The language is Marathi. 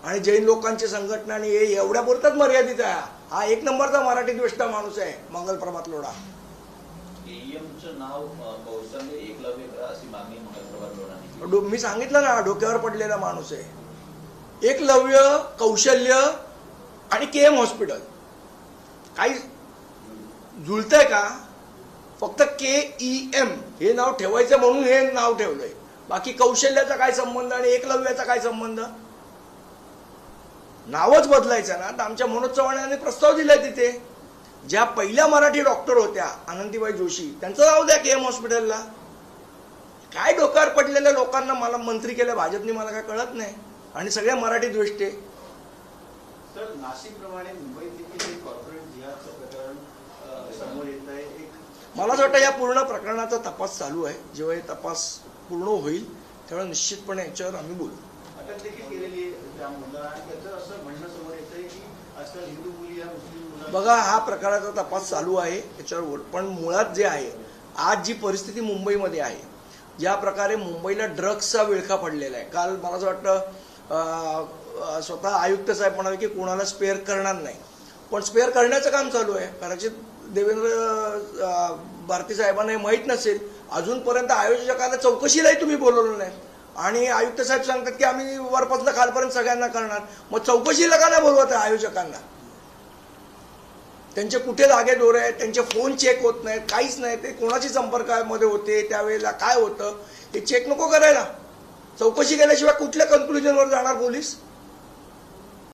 आणि जैन लोकांची संघटना आणि हे एवढ्यापुरताच मर्यादित आहे. हा एक नंबरचा मराठी द्वेष्ट माणूस आहे मंगलप्रभात लोढा. एईएमचं नाव कौशल्य एकलव्य करा अशी मागणी मंगलप्रभात लोढांनी. मी सांगितलं ना, डोक्यावर पडलेला माणूस आहे. एकलव्य, कौशल्य आणि केएम हॉस्पिटल काही जुळतंय का? फक्त KEM हे नाव ठेवायचं म्हणून हे नाव ठेवलंय. बाकी कौशल्याचा काय संबंध आणि एकलव्याचा काय संबंध? नावच बदलायचं ना. तर आमच्या मनोज चव्हाण यांनी प्रस्ताव दिलाय तिथे. ज्या पहिल्या मराठी डॉक्टर होत्या आनंदीबाई जोशी, त्यांचं नाव द्या KEM हॉस्पिटलला. काय डोक्यावर पडलेल्या लोकांना मला मंत्री केलं भाजपने, मला काय कळत नाही. आणि सगळ्या मराठी द्वेष्टे. सर, नाशिकप्रमाणे मुंबईत देखील एक कॉर्पोरेट जिहादचं प्रकरण समोर येत आहे. मला असं वाटतं या पूर्ण प्रकरणाचा तपास चालू आहे. जेव्हा हे तपास पूर्ण होईल तेव्हा निश्चितपणे याच्यावर आम्ही बोलू. अटक देखील केलेली आहे त्या मुलाला आणि त्याचं असं म्हणणं समोर येत आहे की आजकाल हिंदू मुली या मुस्लिम मुलांना. बघा, हा प्रकाराचा तपास चालू आहे त्याच्यावर. पण मुळात जे आहे, आज जी परिस्थिती मुंबईमध्ये आहे, ज्या प्रकारे मुंबईला ड्रग्सचा विळखा पडलेला आहे. काल मला असं वाटतं स्वतः आयुक्त साहेब म्हणाले की कोणाला स्पेअर करणार नाही. पण स्पेअर करण्याचं काम चालू आहे. कदाचित देवेंद्र भारती साहेबांना हे माहीत नसेल. अजूनपर्यंत आयोजकांना चौकशीलाही तुम्ही बोलवलं नाही. आणि आयुक्त साहेब सांगतात की आम्ही वरपासून खालपर्यंत सगळ्यांना करणार. मग चौकशीला का नाही बोलवत आहे आयोजकांना? त्यांचे कुठे धागे दोरे आहेत, त्यांचे फोन चेक होत नाहीत, काहीच नाही. ते कोणाशी संपर्कामध्ये होते, त्यावेळेला काय होतं हे चेक नको करायला? चौकशी केल्याशिवाय कुठल्या कन्क्लुजनवर जाणार पोलीस?